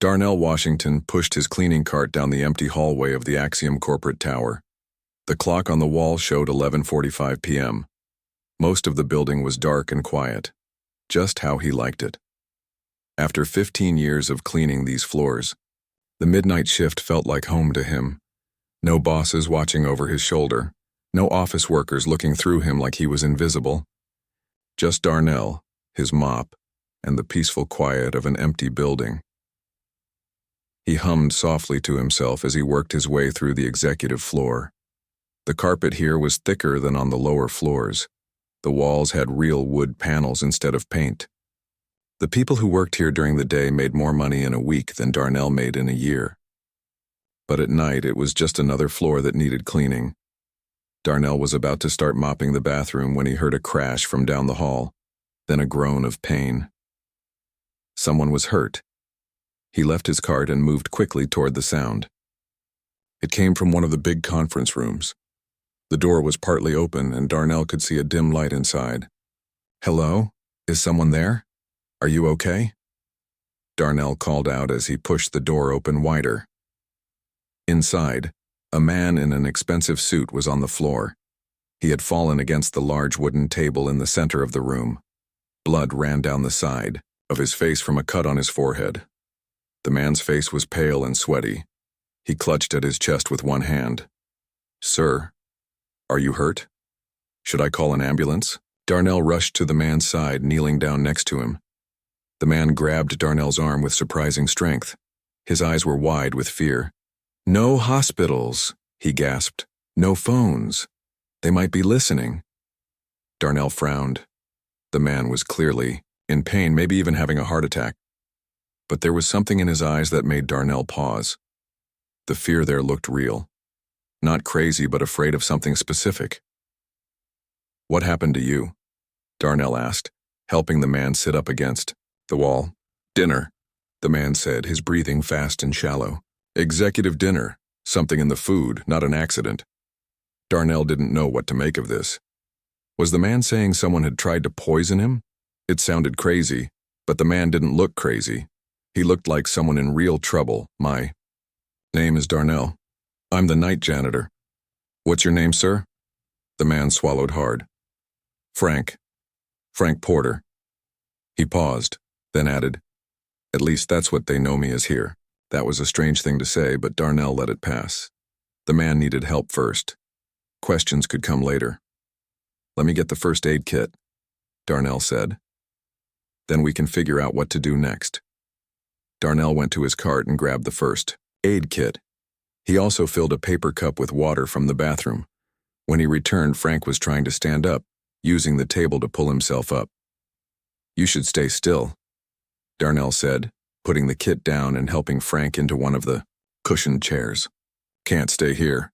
Darnell Washington pushed his cleaning cart down the empty hallway of the Axiom corporate tower. The clock on the wall showed 11:45 p.m. Most of the building was dark and quiet, just how he liked it. After 15 years of cleaning these floors, the midnight shift felt like home to him. No bosses watching over his shoulder, no office workers looking through him like he was invisible. Just Darnell, his mop, and the peaceful quiet of an empty building. He hummed softly to himself as he worked his way through the executive floor. The carpet here was thicker than on the lower floors. The walls had real wood panels instead of paint. The people who worked here during the day made more money in a week than Darnell made in a year. But at night, it was just another floor that needed cleaning. Darnell was about to start mopping the bathroom when he heard a crash from down the hall, then a groan of pain. Someone was hurt. He left his cart and moved quickly toward the sound. It came from one of the big conference rooms. The door was partly open and Darnell could see a dim light inside. "Hello? Is someone there? Are you okay?" Darnell called out as he pushed the door open wider. Inside, a man in an expensive suit was on the floor. He had fallen against the large wooden table in the center of the room. Blood ran down the side of his face from a cut on his forehead. The man's face was pale and sweaty. He clutched at his chest with one hand. "Sir, are you hurt? Should I call an ambulance?" Darnell rushed to the man's side, kneeling down next to him. The man grabbed Darnell's arm with surprising strength. His eyes were wide with fear. "No hospitals," he gasped. "No phones. They might be listening." Darnell frowned. The man was clearly in pain, maybe even having a heart attack. But there was something in his eyes that made Darnell pause. The fear there looked real. Not crazy, but afraid of something specific. "What happened to you?" Darnell asked, helping the man sit up against the wall. "Dinner," the man said, his breathing fast and shallow. "Executive dinner. Something in the food, not an accident." Darnell didn't know what to make of this. Was the man saying someone had tried to poison him? It sounded crazy, but the man didn't look crazy. He looked like someone in real trouble. "My name is Darnell. I'm the night janitor." "What's your name, sir?" The man swallowed hard. Frank Porter." He paused, then added, "At least that's what they know me as here." That was a strange thing to say, but Darnell let it pass. The man needed help first. Questions could come later. "Let me get the first aid kit," Darnell said. "Then we can figure out what to do next." Darnell went to his cart and grabbed the first aid kit. He also filled a paper cup with water from the bathroom. When he returned, Frank was trying to stand up, using the table to pull himself up. "You should stay still," Darnell said, putting the kit down and helping Frank into one of the cushioned chairs. "Can't stay here,"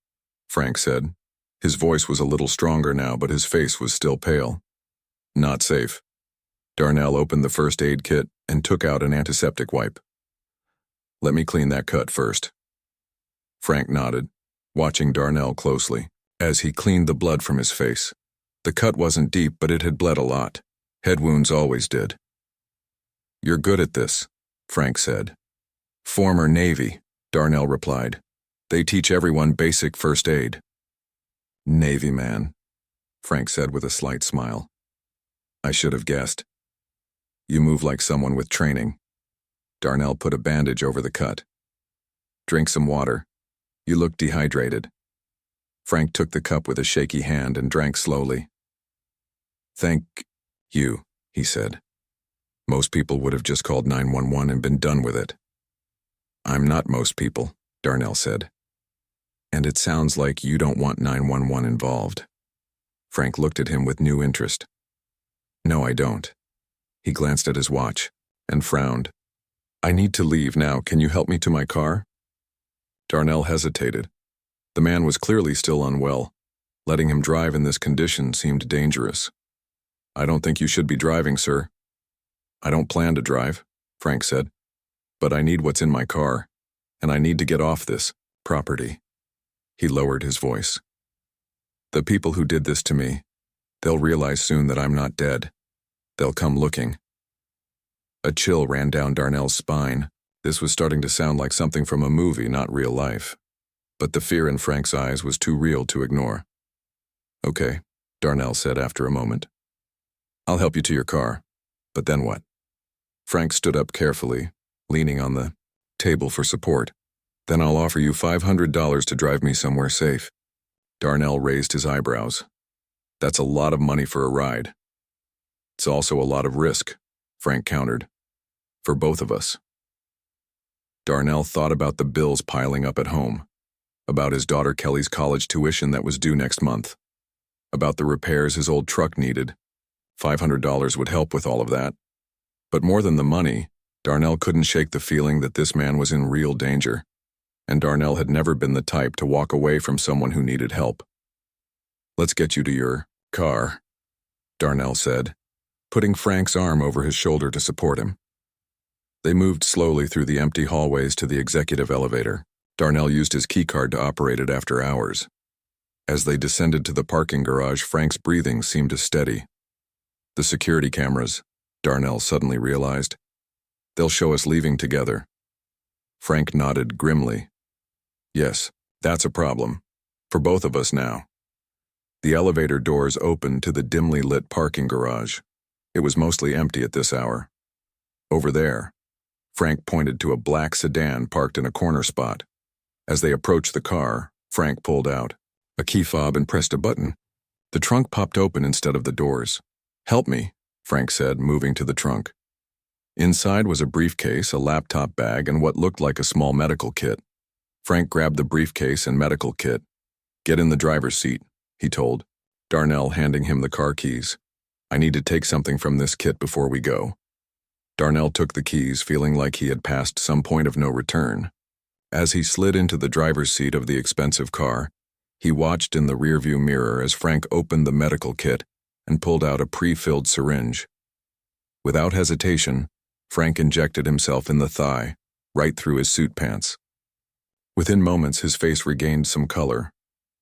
Frank said. His voice was a little stronger now, but his face was still pale. "Not safe." Darnell opened the first aid kit and took out an antiseptic wipe. "Let me clean that cut first." Frank nodded, watching Darnell closely, as he cleaned the blood from his face. The cut wasn't deep, but it had bled a lot. Head wounds always did. "You're good at this," Frank said. "Former Navy," Darnell replied. "They teach everyone basic first aid." "Navy man," Frank said with a slight smile. "I should have guessed. You move like someone with training." Darnell put a bandage over the cut. "Drink some water. You look dehydrated." Frank took the cup with a shaky hand and drank slowly. "Thank you," he said. "Most people would have just called 911 and been done with it." "I'm not most people," Darnell said. "And it sounds like you don't want 911 involved." Frank looked at him with new interest. "No, I don't." He glanced at his watch and frowned. "I need to leave now. Can you help me to my car?" Darnell hesitated. The man was clearly still unwell. Letting him drive in this condition seemed dangerous. "I don't think you should be driving, sir." "I don't plan to drive," Frank said. "But I need what's in my car, and I need to get off this property." He lowered his voice. "The people who did this to me, they'll realize soon that I'm not dead. They'll come looking." A chill ran down Darnell's spine. This was starting to sound like something from a movie, not real life. But the fear in Frank's eyes was too real to ignore. "Okay," Darnell said after a moment. "I'll help you to your car. But then what?" Frank stood up carefully, leaning on the table for support. "Then I'll offer you $500 to drive me somewhere safe." Darnell raised his eyebrows. "That's a lot of money for a ride." "It's also a lot of risk," Frank countered. "For both of us." Darnell thought about the bills piling up at home, about his daughter Kelly's college tuition that was due next month, about the repairs his old truck needed. $500 would help with all of that. But more than the money, Darnell couldn't shake the feeling that this man was in real danger, and Darnell had never been the type to walk away from someone who needed help. "Let's get you to your car," Darnell said, putting Frank's arm over his shoulder to support him. They moved slowly through the empty hallways to the executive elevator. Darnell used his keycard to operate it after hours. As they descended to the parking garage, Frank's breathing seemed to steady. The security cameras, Darnell suddenly realized. "They'll show us leaving together." Frank nodded grimly. "Yes, that's a problem. For both of us now." The elevator doors opened to the dimly lit parking garage. It was mostly empty at this hour. "Over there," Frank pointed to a black sedan parked in a corner spot. As they approached the car, Frank pulled out a key fob and pressed a button. The trunk popped open instead of the doors. "Help me," Frank said, moving to the trunk. Inside was a briefcase, a laptop bag, and what looked like a small medical kit. Frank grabbed the briefcase and medical kit. "Get in the driver's seat," he told, Darnell handing him the car keys. "I need to take something from this kit before we go." Darnell took the keys, feeling like he had passed some point of no return. As he slid into the driver's seat of the expensive car, he watched in the rearview mirror as Frank opened the medical kit and pulled out a pre-filled syringe. Without hesitation, Frank injected himself in the thigh, right through his suit pants. Within moments, his face regained some color.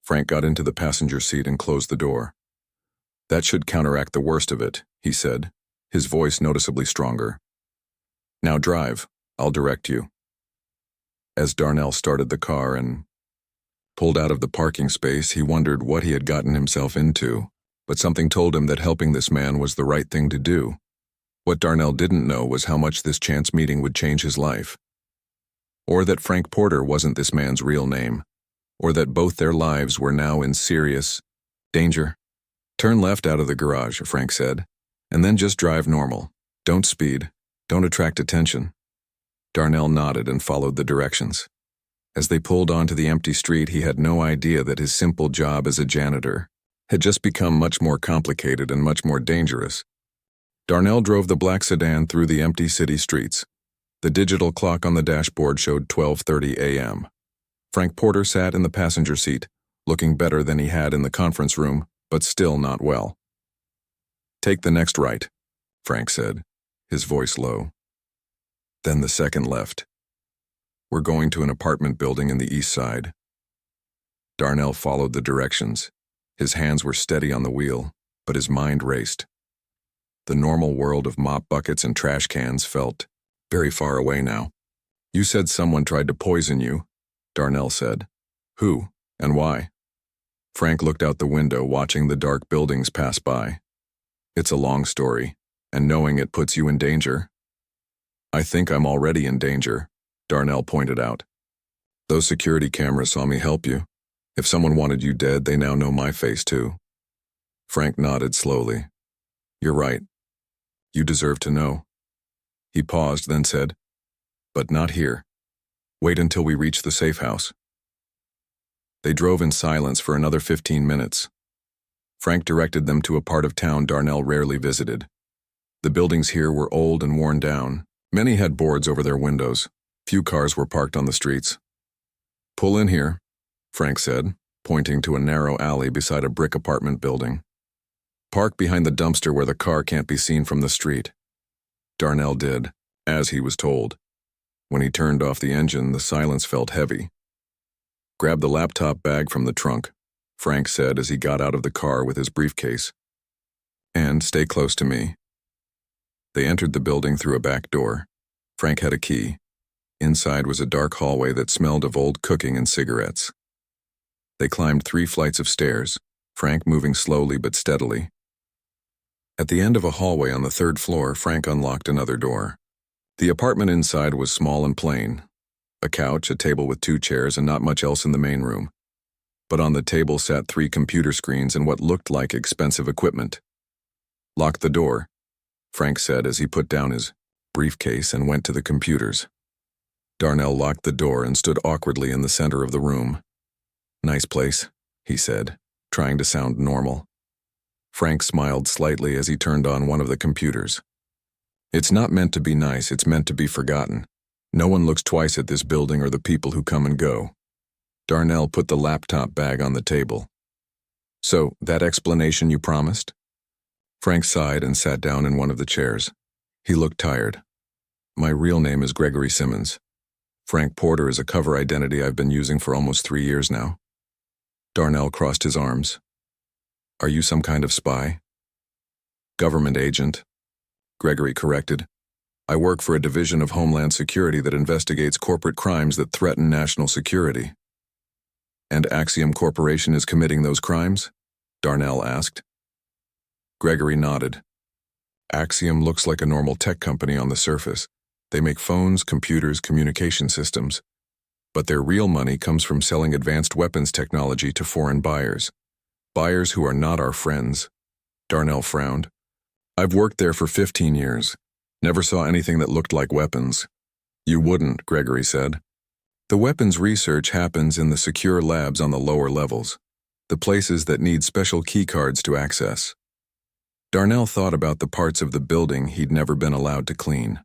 Frank got into the passenger seat and closed the door. "That should counteract the worst of it," he said, his voice noticeably stronger. "Now drive. I'll direct you." As Darnell started the car and pulled out of the parking space, he wondered what he had gotten himself into, but something told him that helping this man was the right thing to do. What Darnell didn't know was how much this chance meeting would change his life. Or that Frank Porter wasn't this man's real name, or that both their lives were now in serious danger. "Turn left out of the garage," Frank said, "and then just drive normal. Don't speed. Don't attract attention." Darnell nodded and followed the directions. As they pulled onto the empty street, he had no idea that his simple job as a janitor had just become much more complicated and much more dangerous. Darnell drove the black sedan through the empty city streets. The digital clock on the dashboard showed 12:30 a.m. Frank Porter sat in the passenger seat, looking better than he had in the conference room, but still not well. "Take the next right," Frank said, his voice low. Then the second left. "We're going to an apartment building in the east side." Darnell followed the directions. His hands were steady on the wheel, but his mind raced. The normal world of mop buckets and trash cans felt very far away now. "You said someone tried to poison you," Darnell said. "Who, and why?" Frank looked out the window, watching the dark buildings pass by. "It's a long story, and knowing it puts you in danger." "I think I'm already in danger," Darnell pointed out. "Those security cameras saw me help you. If someone wanted you dead, they now know my face too." Frank nodded slowly. "You're right. You deserve to know." He paused, then said, "But not here. Wait until we reach the safe house." They drove in silence for another 15 minutes. Frank directed them to a part of town Darnell rarely visited. The buildings here were old and worn down. Many had boards over their windows. Few cars were parked on the streets. "Pull in here," Frank said, pointing to a narrow alley beside a brick apartment building. "Park behind the dumpster where the car can't be seen from the street." Darnell did, as he was told. When he turned off the engine, the silence felt heavy. "Grab the laptop bag from the trunk," Frank said as he got out of the car with his briefcase. "And stay close to me." They entered the building through a back door. Frank had a key. Inside was a dark hallway that smelled of old cooking and cigarettes. They climbed 3 flights of stairs, Frank moving slowly but steadily. At the end of a hallway on the 3rd floor, Frank unlocked another door. The apartment inside was small and plain. A couch, a table with 2 chairs, and not much else in the main room. But on the table sat 3 computer screens and what looked like expensive equipment. "Lock the door," Frank said as he put down his briefcase and went to the computers. Darnell locked the door and stood awkwardly in the center of the room. "Nice place," he said, trying to sound normal. Frank smiled slightly as he turned on one of the computers. "It's not meant to be nice, it's meant to be forgotten. No one looks twice at this building or the people who come and go." Darnell put the laptop bag on the table. "So, that explanation you promised?" Frank sighed and sat down in one of the chairs. He looked tired. "My real name is Gregory Simmons. Frank Porter is a cover identity I've been using for almost 3 years now." Darnell crossed his arms. "Are you some kind of spy?" "Government agent," Gregory corrected. "I work for a division of Homeland Security that investigates corporate crimes that threaten national security." "And Axiom Corporation is committing those crimes?" Darnell asked. Gregory nodded. "Axiom looks like a normal tech company on the surface. They make phones, computers, communication systems. But their real money comes from selling advanced weapons technology to foreign buyers. Buyers who are not our friends." Darnell frowned. "I've worked there for 15 years. Never saw anything that looked like weapons." "You wouldn't," Gregory said. "The weapons research happens in the secure labs on the lower levels, the places that need special keycards to access." Darnell thought about the parts of the building he'd never been allowed to clean.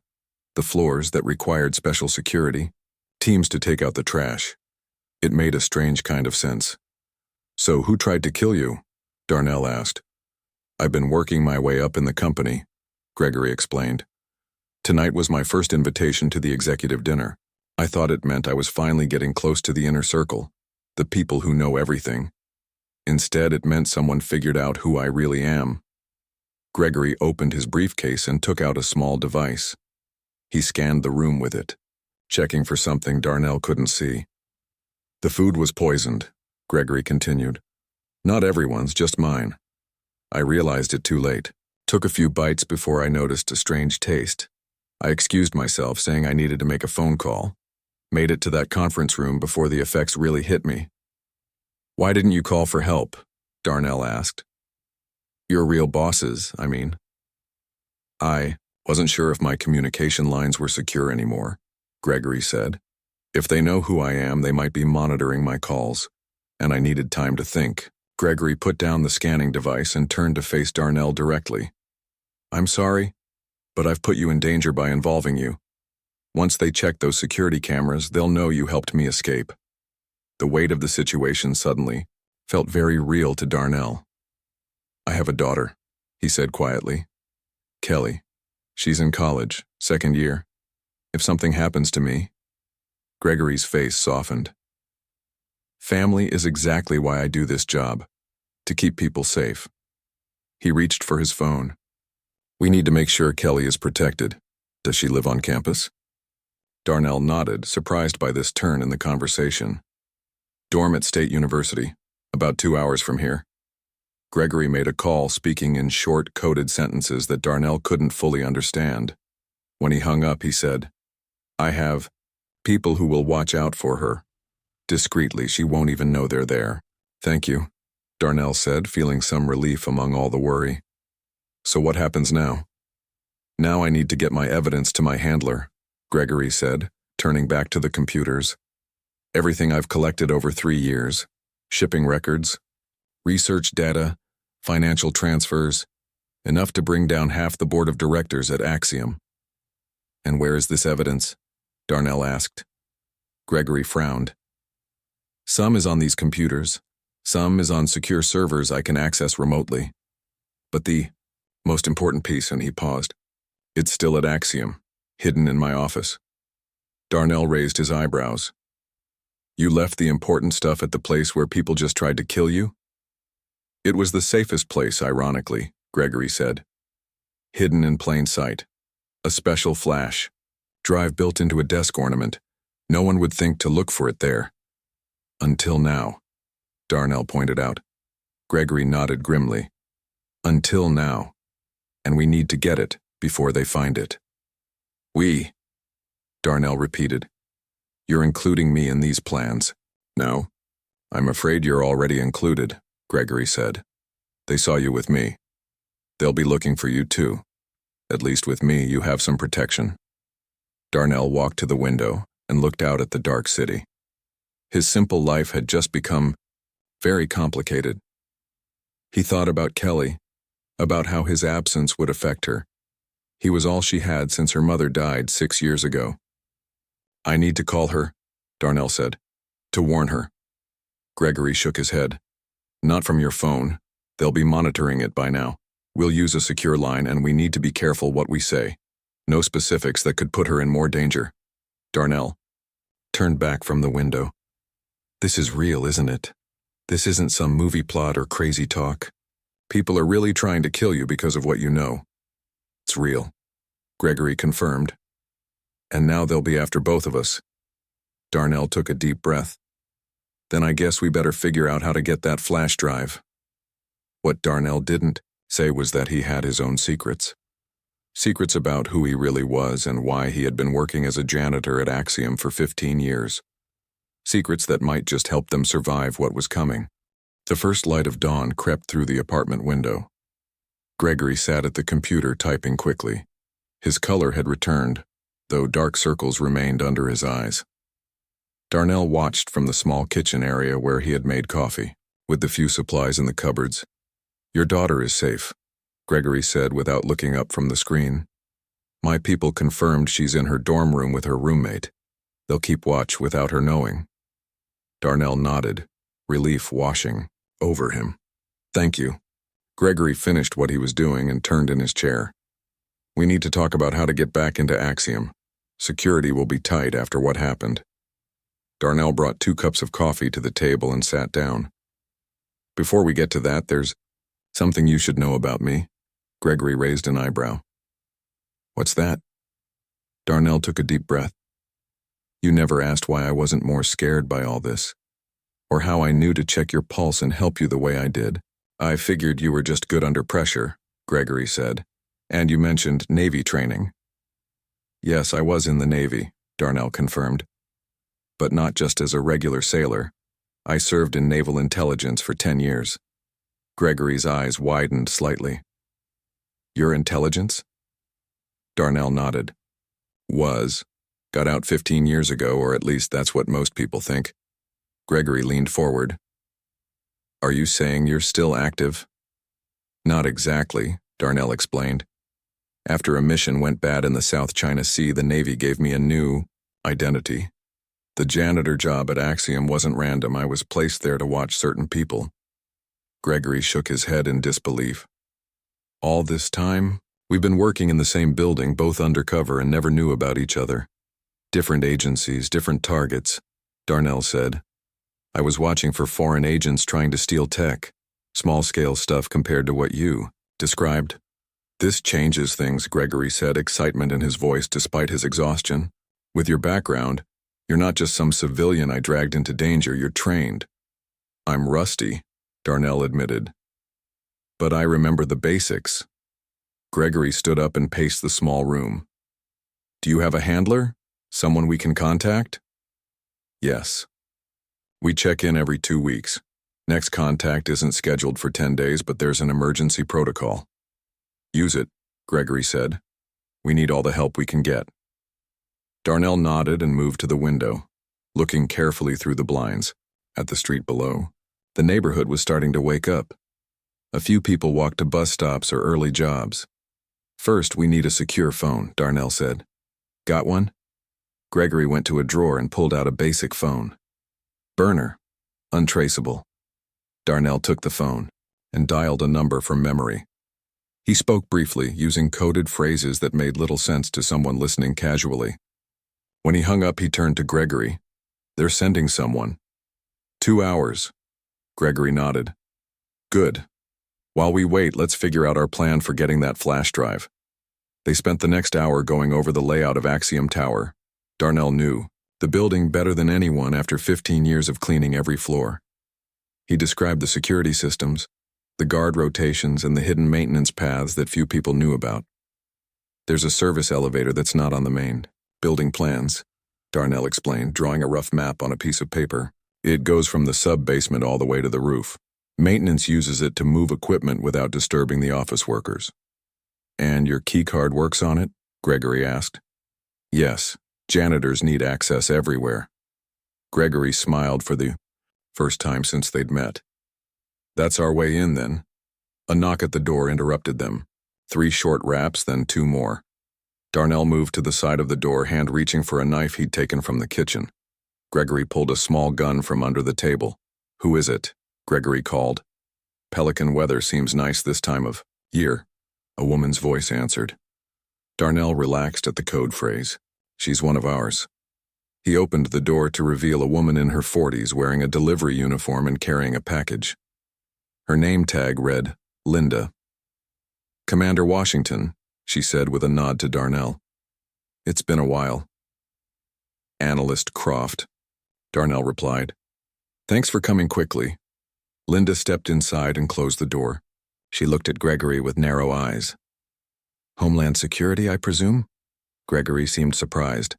The floors that required special security, teams to take out the trash. It made a strange kind of sense. "So who tried to kill you?" Darnell asked. "I've been working my way up in the company," Gregory explained. "Tonight was my first invitation to the executive dinner. I thought it meant I was finally getting close to the inner circle, the people who know everything. Instead, it meant someone figured out who I really am." Gregory opened his briefcase and took out a small device. He scanned the room with it, checking for something Darnell couldn't see. "The food was poisoned," Gregory continued. "Not everyone's, just mine. I realized it too late. Took a few bites before I noticed a strange taste. I excused myself, saying I needed to make a phone call. Made it to that conference room before the effects really hit me." "Why didn't you call for help?" Darnell asked. "Your real bosses, I mean." "I wasn't sure if my communication lines were secure anymore," Gregory said. "If they know who I am, they might be monitoring my calls, and I needed time to think." Gregory put down the scanning device and turned to face Darnell directly. "I'm sorry, but I've put you in danger by involving you. Once they check those security cameras, they'll know you helped me escape." The weight of the situation suddenly felt very real to Darnell. "I have a daughter," he said quietly. "Kelly. She's in college, 2nd year. If something happens to me..." Gregory's face softened. "Family is exactly why I do this job, to keep people safe." He reached for his phone. "We need to make sure Kelly is protected. Does she live on campus?" Darnell nodded, surprised by this turn in the conversation. "Dorm at State University, about 2 hours from here." Gregory made a call, speaking in short, coded sentences that Darnell couldn't fully understand. When he hung up, he said, "I have people who will watch out for her. Discreetly, she won't even know they're there." "Thank you," Darnell said, feeling some relief among all the worry. "So what happens now?" "Now I need to get my evidence to my handler," Gregory said, turning back to the computers. "Everything I've collected over 3 years, shipping records, research data, financial transfers, enough to bring down half the board of directors at Axiom." "And where is this evidence?" Darnell asked. Gregory frowned. "Some is on these computers, some is on secure servers I can access remotely. But the most important piece," and he paused, "it's still at Axiom, hidden in my office." Darnell raised his eyebrows. "You left the important stuff at the place where people just tried to kill you?" "It was the safest place, ironically," Gregory said. "Hidden in plain sight. A special flash drive built into a desk ornament, No one would think to look for it there. Until now, Darnell pointed out. Gregory nodded grimly. Until now. And we need to get it before they find it. We, Darnell repeated. You're including me in these plans. No. I'm afraid you're already included, Gregory said. They saw you with me. They'll be looking for you too. At least with me, you have some protection. Darnell walked to the window and looked out at the dark city. His simple life had just become very complicated. He thought about Kelly, about how his absence would affect her. He was all she had since her mother died 6 years ago. I need to call her, Darnell said, to warn her. Gregory shook his head. Not from your phone. They'll be monitoring it by now. We'll use a secure line and we need to be careful what we say. No specifics that could put her in more danger. Darnell turned back from the window. This is real, isn't it? This isn't some movie plot or crazy talk. People are really trying to kill you because of what you know. It's real, Gregory confirmed. And now they'll be after both of us. Darnell took a deep breath. Then I guess we better figure out how to get that flash drive. What Darnell didn't say was that he had his own secrets. Secrets about who he really was and why he had been working as a janitor at Axiom for 15 years. Secrets that might just help them survive what was coming. The first light of dawn crept through the apartment window. Gregory sat at the computer typing quickly. His color had returned, though dark circles remained under his eyes. Darnell watched from the small kitchen area where he had made coffee, with the few supplies in the cupboards. Your daughter is safe, Gregory said without looking up from the screen. My people confirmed she's in her dorm room with her roommate. They'll keep watch without her knowing. Darnell nodded, relief washing over him. Thank you. Gregory finished what he was doing and turned in his chair. We need to talk about how to get back into Axiom. Security will be tight after what happened. Darnell brought 2 cups of coffee to the table and sat down. Before we get to that, there's something you should know about me. Gregory raised an eyebrow. What's that? Darnell took a deep breath. You never asked why I wasn't more scared by all this, or how I knew to check your pulse and help you the way I did. I figured you were just good under pressure, Gregory said, and you mentioned Navy training. Yes, I was in the Navy, Darnell confirmed, but not just as a regular sailor. I served in naval intelligence for 10 years. Gregory's eyes widened slightly. Your intelligence? Darnell nodded. Was. Got out 15 years ago, or at least that's what most people think. Gregory leaned forward. Are you saying you're still active? Not exactly, Darnell explained. After a mission went bad in the South China Sea, the Navy gave me a new identity. The janitor job at Axiom wasn't random. I was placed there to watch certain people. Gregory shook his head in disbelief. All this time, we've been working in the same building, both undercover, and never knew about each other. Different agencies, different targets, Darnell said. I was watching for foreign agents trying to steal tech. Small-scale stuff compared to what you described. This changes things, Gregory said, excitement in his voice despite his exhaustion. With your background, you're not just some civilian I dragged into danger, you're trained. I'm rusty, Darnell admitted. But I remember the basics. Gregory stood up and paced the small room. Do you have a handler? Someone we can contact? Yes. We check in every 2 weeks. Next contact isn't scheduled for 10 days, but there's an emergency protocol. Use it, Gregory said. We need all the help we can get. Darnell nodded and moved to the window, looking carefully through the blinds. At the street below, the neighborhood was starting to wake up. A few people walked to bus stops or early jobs. First, we need a secure phone, Darnell said. Got one? Gregory went to a drawer and pulled out a basic phone. Burner. Untraceable. Darnell took the phone and dialed a number from memory. He spoke briefly, using coded phrases that made little sense to someone listening casually. When he hung up, he turned to Gregory. They're sending someone. 2 hours. Gregory nodded. Good. While we wait, let's figure out our plan for getting that flash drive. They spent the next hour going over the layout of Axiom Tower. Darnell knew The building better than anyone after 15 years of cleaning every floor. He described the security systems, the guard rotations, and the hidden maintenance paths that few people knew about. There's a service elevator that's not on the main building plans, Darnell explained, drawing a rough map on a piece of paper. It goes from the sub-basement all the way to the roof. Maintenance uses it to move equipment without disturbing the office workers. And your keycard works on it? Gregory asked. Yes, janitors need access everywhere. Gregory smiled for the first time since they'd met. That's our way in, then. A knock at the door interrupted them. 3 short raps, then 2 more. Darnell moved to the side of the door, hand reaching for a knife he'd taken from the kitchen. Gregory pulled a small gun from under the table. Who is it? Gregory called. Pelican weather seems nice this time of year, a woman's voice answered. Darnell relaxed at the code phrase. She's one of ours. He opened the door to reveal a woman in her 40s wearing a delivery uniform and carrying a package. Her name tag read, Linda. Commander Washington, she said with a nod to Darnell. It's been a while. Analyst Croft, Darnell replied. Thanks for coming quickly. Linda stepped inside and closed the door. She looked at Gregory with narrow eyes. Homeland Security, I presume? Gregory seemed surprised.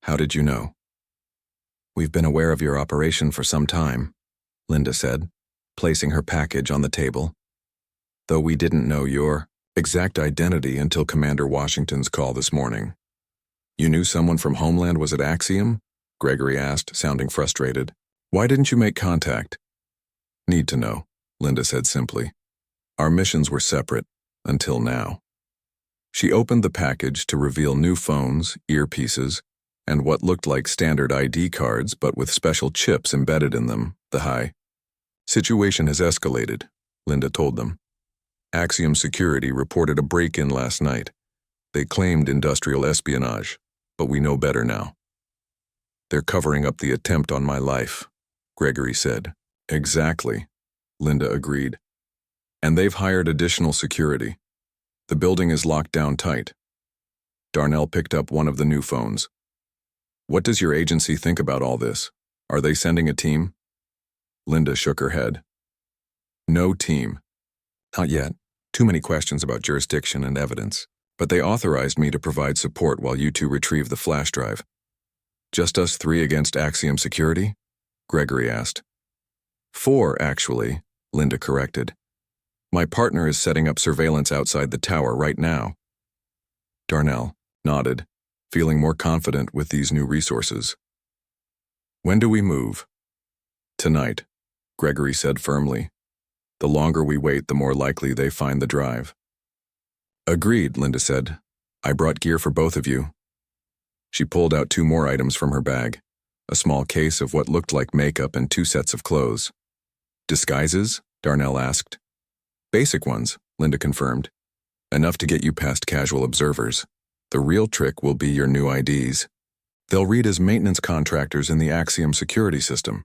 How did you know? We've been aware of your operation for some time, Linda said, placing her package on the table. Though we didn't know your exact identity until Commander Washington's call this morning. You knew someone from Homeland was at Axiom? Gregory asked, sounding frustrated. Why didn't you make contact? Need to know, Linda said simply. Our missions were separate, until now. She opened the package to reveal new phones, earpieces, and what looked like standard ID cards but with special chips embedded in them, the high. Situation has escalated, Linda told them. Axiom Security reported a break-in last night. They claimed industrial espionage, but we know better now. They're covering up the attempt on my life, Gregory said. Exactly, Linda agreed. And they've hired additional security. The building is locked down tight. Darnell picked up one of the new phones. What does your agency think about all this? Are they sending a team? Linda shook her head. No team. Not yet. Too many questions about jurisdiction and evidence. But they authorized me to provide support while you two retrieve the flash drive. Just us 3 against Axiom Security? Gregory asked. 4, actually, Linda corrected. My partner is setting up surveillance outside the tower right now. Darnell nodded, feeling more confident with these new resources. When do we move? Tonight, Gregory said firmly. The longer we wait, the more likely they find the drive. Agreed, Linda said. I brought gear for both of you. She pulled out 2 more items from her bag, a small case of what looked like makeup and 2 sets of clothes. Disguises? Darnell asked. Basic ones, Linda confirmed. Enough to get you past casual observers. The real trick will be your new IDs. They'll read as maintenance contractors in the Axiom security system.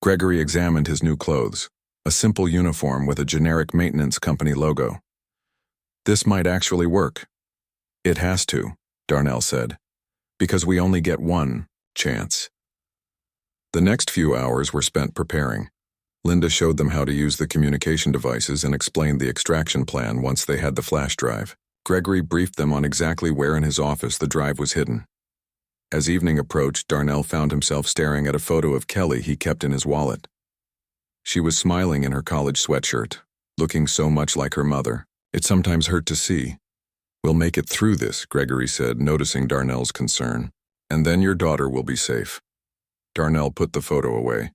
Gregory examined his new clothes, a simple uniform with a generic maintenance company logo. This might actually work. It has to, Darnell said, because we only get one chance. The next few hours were spent preparing. Linda showed them how to use the communication devices and explained the extraction plan once they had the flash drive. Gregory briefed them on exactly where in his office the drive was hidden. As evening approached, Darnell found himself staring at a photo of Kelly he kept in his wallet. She was smiling in her college sweatshirt, looking so much like her mother. It sometimes hurt to see. We'll make it through this, Gregory said, noticing Darnell's concern. And then your daughter will be safe. Darnell put the photo away.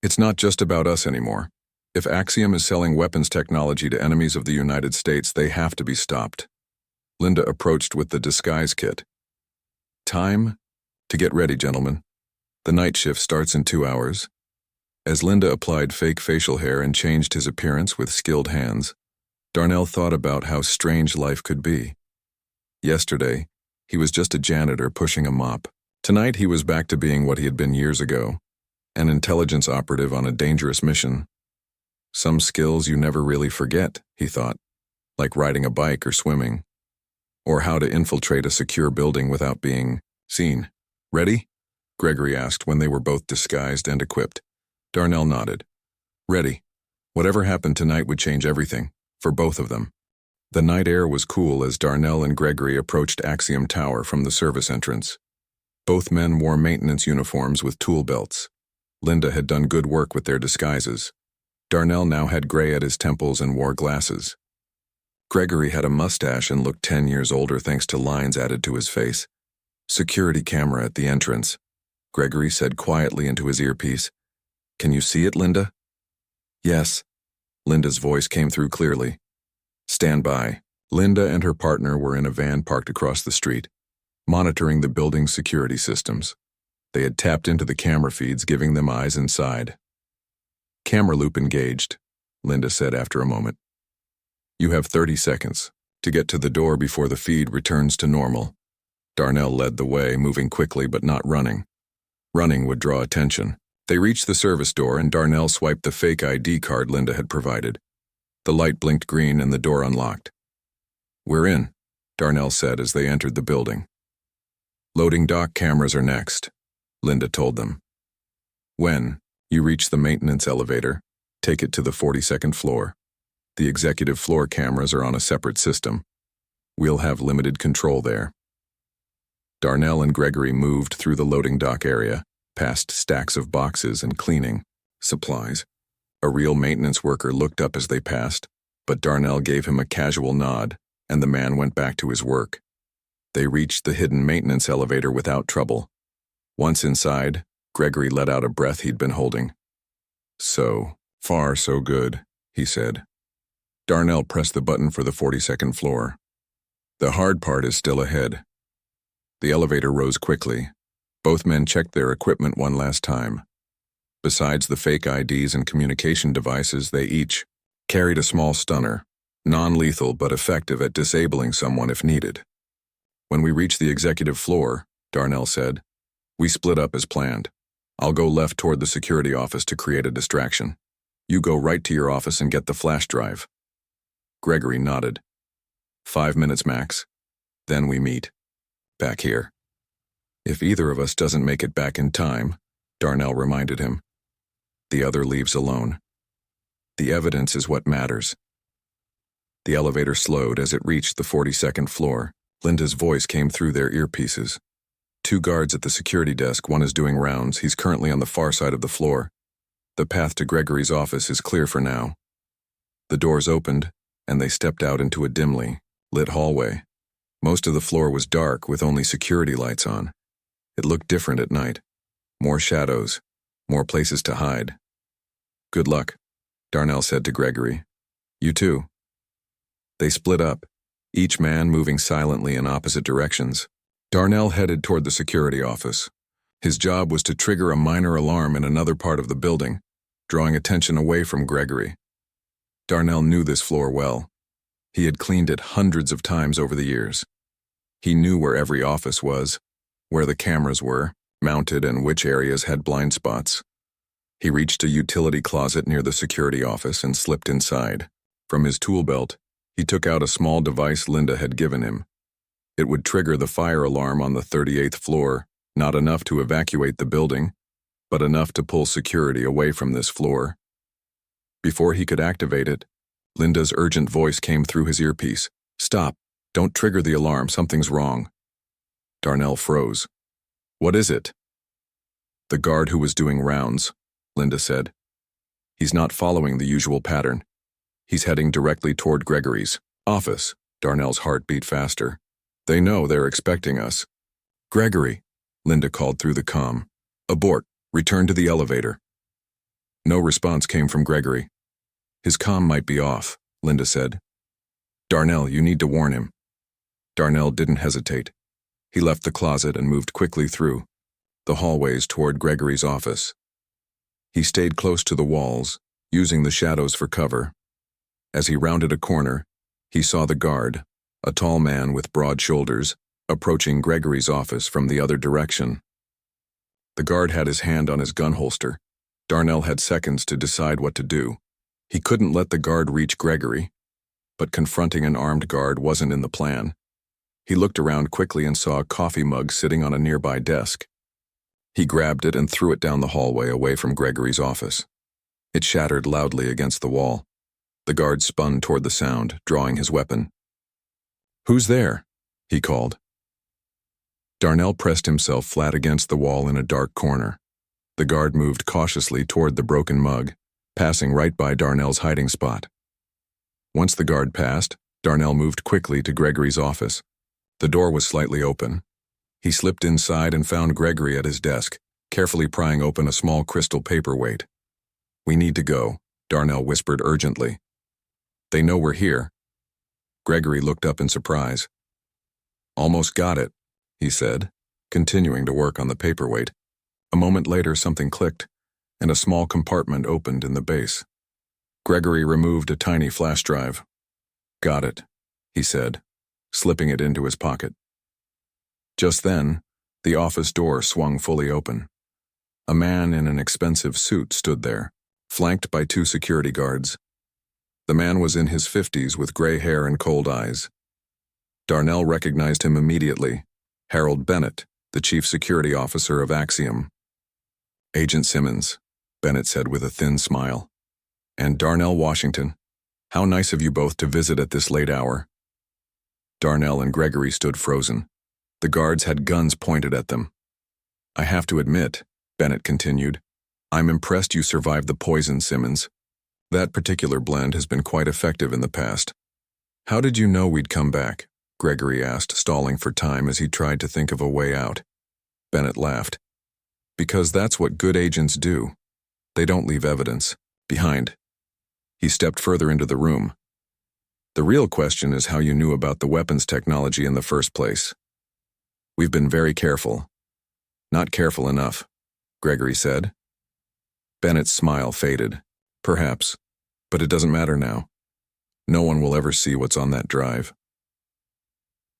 It's not just about us anymore. If Axiom is selling weapons technology to enemies of the United States, they have to be stopped. Linda approached with the disguise kit. Time to get ready, gentlemen. The night shift starts in 2 hours. As Linda applied fake facial hair and changed his appearance with skilled hands, Darnell thought about how strange life could be. Yesterday, he was just a janitor pushing a mop. Tonight he was back to being what he had been years ago, an intelligence operative on a dangerous mission. Some skills you never really forget, he thought, like riding a bike or swimming, or how to infiltrate a secure building without being seen. Ready? Gregory asked when they were both disguised and equipped. Darnell nodded. Ready. Whatever happened tonight would change everything, for both of them. The night air was cool as Darnell and Gregory approached Axiom Tower from the service entrance. Both men wore maintenance uniforms with tool belts. Linda had done good work with their disguises. Darnell now had gray at his temples and wore glasses. Gregory had a mustache and looked 10 years older thanks to lines added to his face. Security camera at the entrance. Gregory said quietly into his earpiece. Can you see it, Linda? Yes. Linda's voice came through clearly. Stand by. Linda and her partner were in a van parked across the street, monitoring the building's security systems. They had tapped into the camera feeds, giving them eyes inside. Camera loop engaged, Linda said after a moment. You have 30 seconds to get to the door before the feed returns to normal. Darnell led the way, moving quickly but not running. Running would draw attention. They reached the service door and Darnell swiped the fake ID card Linda had provided. The light blinked green and the door unlocked. We're in, Darnell said as they entered the building. Loading dock cameras are next, Linda told them. When you reach the maintenance elevator, take it to the 42nd floor. The executive floor cameras are on a separate system. We'll have limited control there. Darnell and Gregory moved through the loading dock area, past stacks of boxes and cleaning supplies. A real maintenance worker looked up as they passed, but Darnell gave him a casual nod, and the man went back to his work. They reached the hidden maintenance elevator without trouble. Once inside, Gregory let out a breath he'd been holding. So far, so good, he said. Darnell pressed the button for the 42nd floor. The hard part is still ahead. The elevator rose quickly. Both men checked their equipment one last time. Besides the fake IDs and communication devices, they each carried a small stunner, non-lethal but effective at disabling someone if needed. When we reach the executive floor, Darnell said, we split up as planned. I'll go left toward the security office to create a distraction. You go right to your office and get the flash drive. Gregory nodded. 5 minutes max. Then we meet. Back here. If either of us doesn't make it back in time, Darnell reminded him, the other leaves alone. The evidence is what matters. The elevator slowed as it reached the 42nd floor. Linda's voice came through their earpieces. 2 guards at the security desk, one is doing rounds. He's currently on the far side of the floor. The path to Gregory's office is clear for now. The doors opened, and they stepped out into a dimly lit hallway. Most of the floor was dark with only security lights on. It looked different at night. More shadows, more places to hide. Good luck, Darnell said to Gregory. You too. They split up, each man moving silently in opposite directions. Darnell headed toward the security office. His job was to trigger a minor alarm in another part of the building, drawing attention away from Gregory. Darnell knew this floor well. He had cleaned it hundreds of times over the years. He knew where every office was, where the cameras were mounted and which areas had blind spots. He reached a utility closet near the security office and slipped inside. From his tool belt, he took out a small device Linda had given him. It would trigger the fire alarm on the 38th floor, not enough to evacuate the building, but enough to pull security away from this floor. Before he could activate it, Linda's urgent voice came through his earpiece. Stop. Don't trigger the alarm. Something's wrong. Darnell froze. What is it? The guard who was doing rounds, Linda said. He's not following the usual pattern. He's heading directly toward Gregory's office. Darnell's heart beat faster. They know they're expecting us. Gregory, Linda called through the comm. Abort. Return to the elevator. No response came from Gregory. His comm might be off, Linda said. Darnell, you need to warn him. Darnell didn't hesitate. He left the closet and moved quickly through the hallways toward Gregory's office. He stayed close to the walls, using the shadows for cover. As he rounded a corner, he saw the guard, a tall man with broad shoulders, approaching Gregory's office from the other direction. The guard had his hand on his gun holster. Darnell had seconds to decide what to do. He couldn't let the guard reach Gregory, but confronting an armed guard wasn't in the plan. He looked around quickly and saw a coffee mug sitting on a nearby desk. He grabbed it and threw it down the hallway away from Gregory's office. It shattered loudly against the wall. The guard spun toward the sound, drawing his weapon. "Who's there?" he called. Darnell pressed himself flat against the wall in a dark corner. The guard moved cautiously toward the broken mug, passing right by Darnell's hiding spot. Once the guard passed, Darnell moved quickly to Gregory's office. The door was slightly open. He slipped inside and found Gregory at his desk, carefully prying open a small crystal paperweight. "We need to go," Darnell whispered urgently. "They know we're here." Gregory looked up in surprise. "Almost got it," he said, continuing to work on the paperweight. A moment later, something clicked, and a small compartment opened in the base. Gregory removed a tiny flash drive. "Got it," he said, slipping it into his pocket. Just then, the office door swung fully open. A man in an expensive suit stood there, flanked by 2 security guards. The man was in his 50s with gray hair and cold eyes. Darnell recognized him immediately. Harold Bennett, the chief security officer of Axiom. "Agent Simmons," Bennett said with a thin smile. "And Darnell Washington. How nice of you both to visit at this late hour." Darnell and Gregory stood frozen. The guards had guns pointed at them. "I have to admit," Bennett continued, "I'm impressed you survived the poison, Simmons. That particular blend has been quite effective in the past." "How did you know we'd come back?" Gregory asked, stalling for time as he tried to think of a way out. Bennett laughed. "Because that's what good agents do. They don't leave evidence behind." He stepped further into the room. "The real question is how you knew about the weapons technology in the first place." "We've been very careful." "Not careful enough," Gregory said. Bennett's smile faded. "Perhaps, but it doesn't matter now. No one will ever see what's on that drive."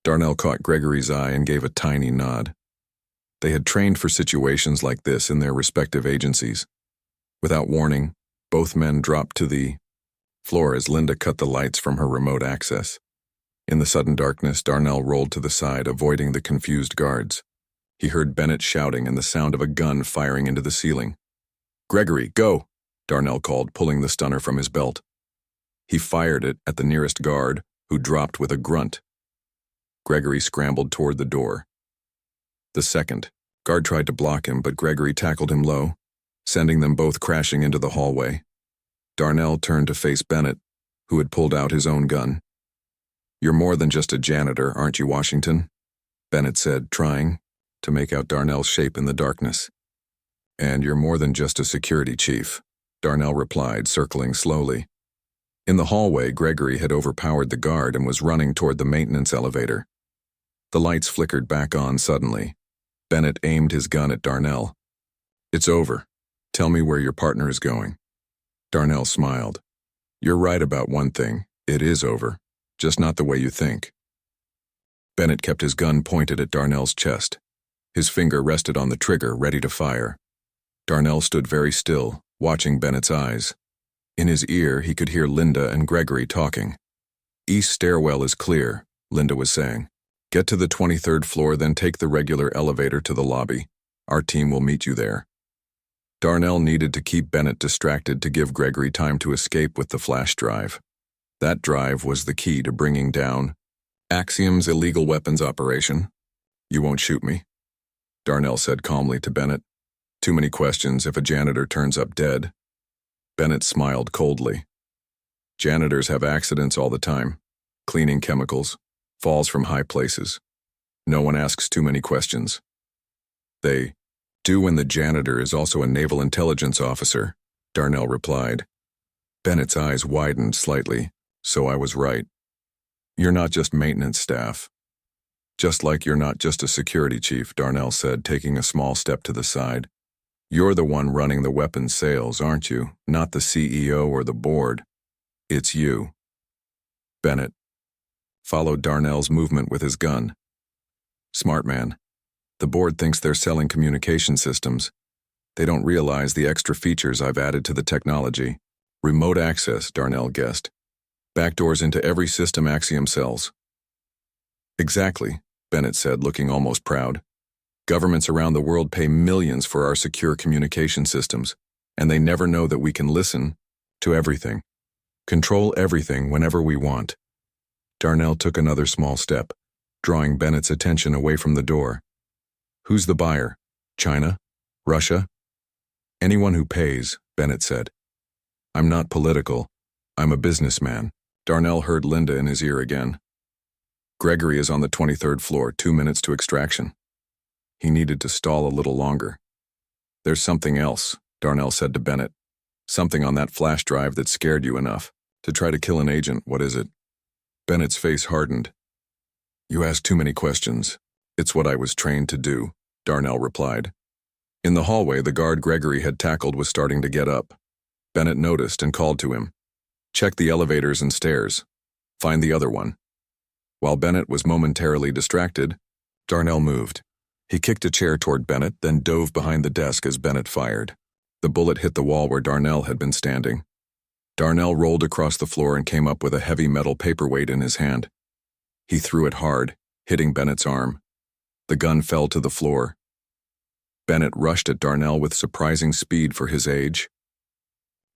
Darnell caught Gregory's eye and gave a tiny nod. They had trained for situations like this in their respective agencies. Without warning, both men dropped to the floor as Linda cut the lights from her remote access. In the sudden darkness, Darnell rolled to the side, avoiding the confused guards. He heard Bennett shouting and the sound of a gun firing into the ceiling. "Gregory, go!" Darnell called, pulling the stunner from his belt. He fired it at the nearest guard, who dropped with a grunt. Gregory scrambled toward the door. The second guard tried to block him, but Gregory tackled him low, sending them both crashing into the hallway. Darnell turned to face Bennett, who had pulled out his own gun. "You're more than just a janitor, aren't you, Washington?" Bennett said, trying to make out Darnell's shape in the darkness. "And you're more than just a security chief," Darnell replied, circling slowly. In the hallway, Gregory had overpowered the guard and was running toward the maintenance elevator. The lights flickered back on suddenly. Bennett aimed his gun at Darnell. "It's over. Tell me where your partner is going." Darnell smiled. "You're right about one thing. It is over. Just not the way you think." Bennett kept his gun pointed at Darnell's chest. His finger rested on the trigger, ready to fire. Darnell stood very still, watching Bennett's eyes. In his ear, he could hear Linda and Gregory talking. "East stairwell is clear," Linda was saying. "Get to the 23rd floor, then take the regular elevator to the lobby. Our team will meet you there." Darnell needed to keep Bennett distracted to give Gregory time to escape with the flash drive. That drive was the key to bringing down Axiom's illegal weapons operation. "You won't shoot me?" Darnell said calmly to Bennett. "Too many questions if a janitor turns up dead." Bennett smiled coldly. "Janitors have accidents all the time. Cleaning chemicals, falls from high places. No one asks too many questions." "They do when the janitor is also a naval intelligence officer," Darnell replied. Bennett's eyes widened slightly. "So I was right. You're not just maintenance staff." "Just like you're not just a security chief," Darnell said, taking a small step to the side. "You're the one running the weapons sales, aren't you? Not the CEO or the board. It's you." Bennett followed Darnell's movement with his gun. "Smart man. The board thinks they're selling communication systems. They don't realize the extra features I've added to the technology. Remote access," Darnell guessed. "Backdoors into every system Axiom sells." "Exactly," Bennett said, looking almost proud. Governments around the world pay millions for our secure communication systems, and they never know that we can listen to everything, control everything whenever we want. Darnell took another small step, drawing Bennett's attention away from the door. Who's the buyer? China? Russia? Anyone who pays, Bennett said. I'm not political. I'm a businessman. Darnell heard Linda in his ear again. Gregory is on the 23rd floor, 2 minutes to extraction. He needed to stall a little longer. There's something else, Darnell said to Bennett. Something on that flash drive that scared you enough to try to kill an agent. What is it? Bennett's face hardened. You ask too many questions. It's what I was trained to do, Darnell replied. In the hallway, the guard Gregory had tackled was starting to get up. Bennett noticed and called to him. Check the elevators and stairs. Find the other one. While Bennett was momentarily distracted, Darnell moved. He kicked a chair toward Bennett, then dove behind the desk as Bennett fired. The bullet hit the wall where Darnell had been standing. Darnell rolled across the floor and came up with a heavy metal paperweight in his hand. He threw it hard, hitting Bennett's arm. The gun fell to the floor. Bennett rushed at Darnell with surprising speed for his age.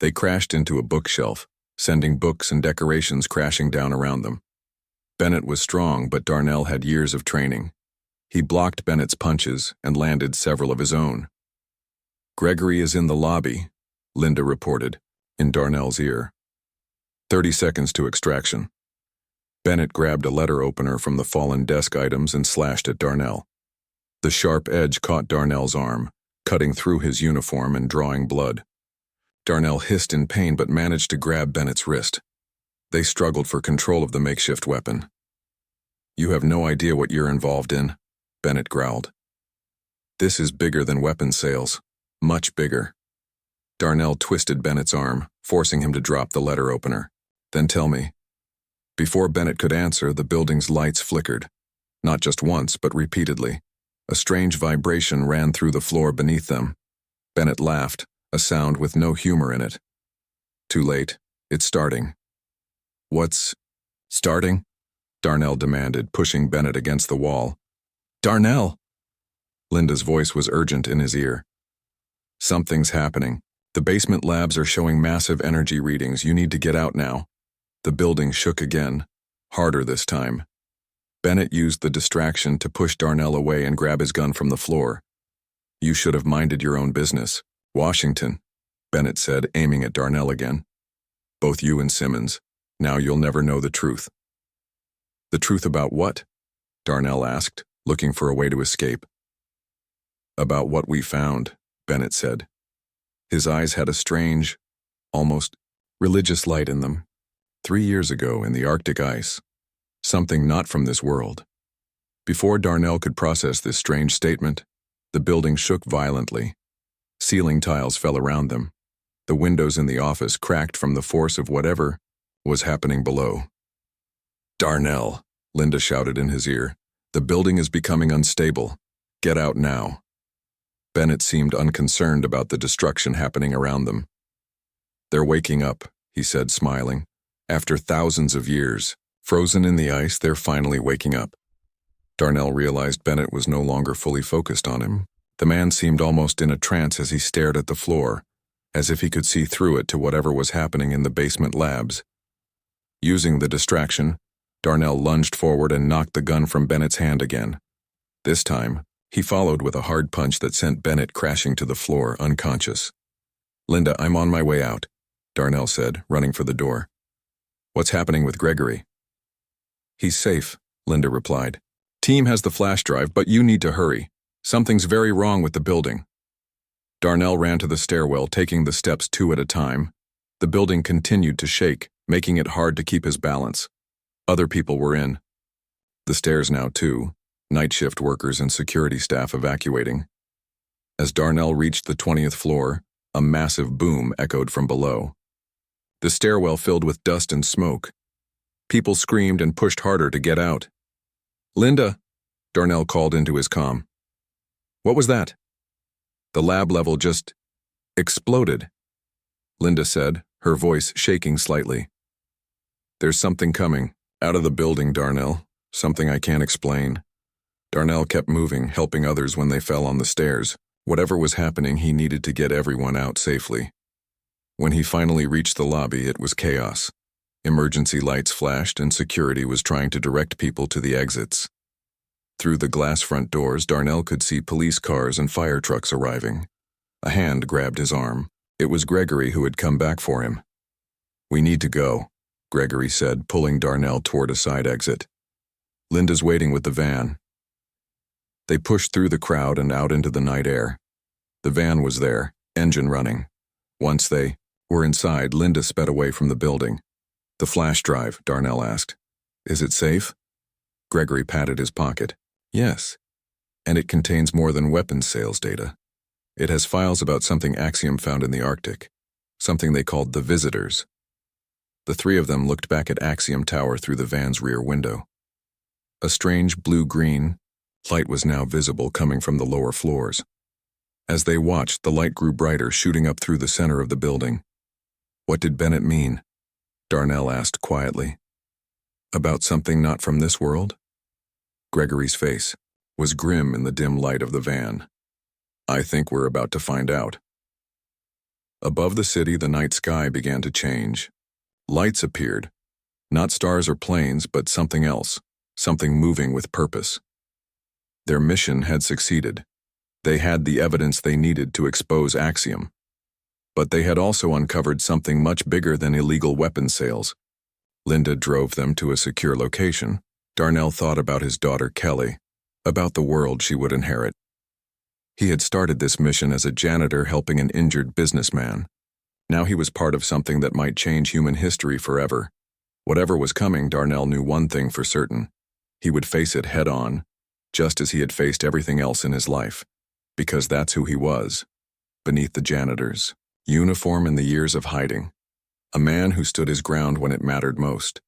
They crashed into a bookshelf, sending books and decorations crashing down around them. Bennett was strong, but Darnell had years of training. He blocked Bennett's punches and landed several of his own. Gregory is in the lobby, Linda reported, in Darnell's ear. 30 seconds to extraction. Bennett grabbed a letter opener from the fallen desk items and slashed at Darnell. The sharp edge caught Darnell's arm, cutting through his uniform and drawing blood. Darnell hissed in pain but managed to grab Bennett's wrist. They struggled for control of the makeshift weapon. You have no idea what you're involved in, Bennett growled. This is bigger than weapons sales. Much bigger. Darnell twisted Bennett's arm, forcing him to drop the letter opener. Then tell me. Before Bennett could answer, the building's lights flickered. Not just once, but repeatedly. A strange vibration ran through the floor beneath them. Bennett laughed, a sound with no humor in it. Too late. It's starting. What's starting? Darnell demanded, pushing Bennett against the wall. Darnell! Linda's voice was urgent in his ear. Something's happening. The basement labs are showing massive energy readings. You need to get out now. The building shook again, harder this time. Bennett used the distraction to push Darnell away and grab his gun from the floor. You should have minded your own business. Washington, Bennett said, aiming at Darnell again. Both you and Simmons. Now you'll never know the truth. The truth about what? Darnell asked, looking for a way to escape. About what we found, Bennett said. His eyes had a strange, almost religious light in them. 3 years ago in the Arctic ice. Something not from this world. Before Darnell could process this strange statement, the building shook violently. Ceiling tiles fell around them. The windows in the office cracked from the force of whatever was happening below. Darnell, Linda shouted in his ear. The building is becoming unstable. Get out now. Bennett seemed unconcerned about the destruction happening around them. They're waking up, he said, smiling. After thousands of years, frozen in the ice, they're finally waking up. Darnell realized Bennett was no longer fully focused on him. The man seemed almost in a trance as he stared at the floor, as if he could see through it to whatever was happening in the basement labs. Using the distraction, Darnell lunged forward and knocked the gun from Bennett's hand again. This time, he followed with a hard punch that sent Bennett crashing to the floor, unconscious. Linda, I'm on my way out, Darnell said, running for the door. What's happening with Gregory? He's safe, Linda replied. Team has the flash drive, but you need to hurry. Something's very wrong with the building. Darnell ran to the stairwell, taking the steps 2 at a time. The building continued to shake, making it hard to keep his balance. Other people were in. The stairs now too, night shift workers and security staff evacuating. As Darnell reached the 20th floor, a massive boom echoed from below. The stairwell filled with dust and smoke. People screamed and pushed harder to get out. Linda, Darnell called into his comm. What was that? The lab level just exploded, Linda said, her voice shaking slightly. There's something coming, out of the building, Darnell. Something I can't explain. Darnell kept moving, helping others when they fell on the stairs. Whatever was happening, he needed to get everyone out safely. When he finally reached the lobby, it was chaos. Emergency lights flashed and security was trying to direct people to the exits. Through the glass front doors, Darnell could see police cars and fire trucks arriving. A hand grabbed his arm. It was Gregory who had come back for him. "We need to go," Gregory said, pulling Darnell toward a side exit. "Linda's waiting with the van." They pushed through the crowd and out into the night air. The van was there, engine running. Once they were inside, Linda sped away from the building. "The flash drive," Darnell asked. "Is it safe?" Gregory patted his pocket. "Yes. And it contains more than weapons sales data. It has files about something Axiom found in the Arctic, something they called the Visitors." The three of them looked back at Axiom Tower through the van's rear window. A strange blue-green light was now visible coming from the lower floors. As they watched, the light grew brighter, shooting up through the center of the building. "What did Bennett mean?" Darnell asked quietly. "About something not from this world?" Gregory's face was grim in the dim light of the van. "I think we're about to find out." Above the city, the night sky began to change. Lights appeared. Not stars or planes, but something else, something moving with purpose. Their mission had succeeded. They had the evidence they needed to expose Axiom. But they had also uncovered something much bigger than illegal weapons sales. Linda drove them to a secure location. Darnell thought about his daughter Kelly, about the world she would inherit. He had started this mission as a janitor helping an injured businessman. Now he was part of something that might change human history forever. Whatever was coming, Darnell knew one thing for certain. He would face it head on, just as he had faced everything else in his life. Because that's who he was, beneath the janitor's uniform and the years of hiding. A man who stood his ground when it mattered most.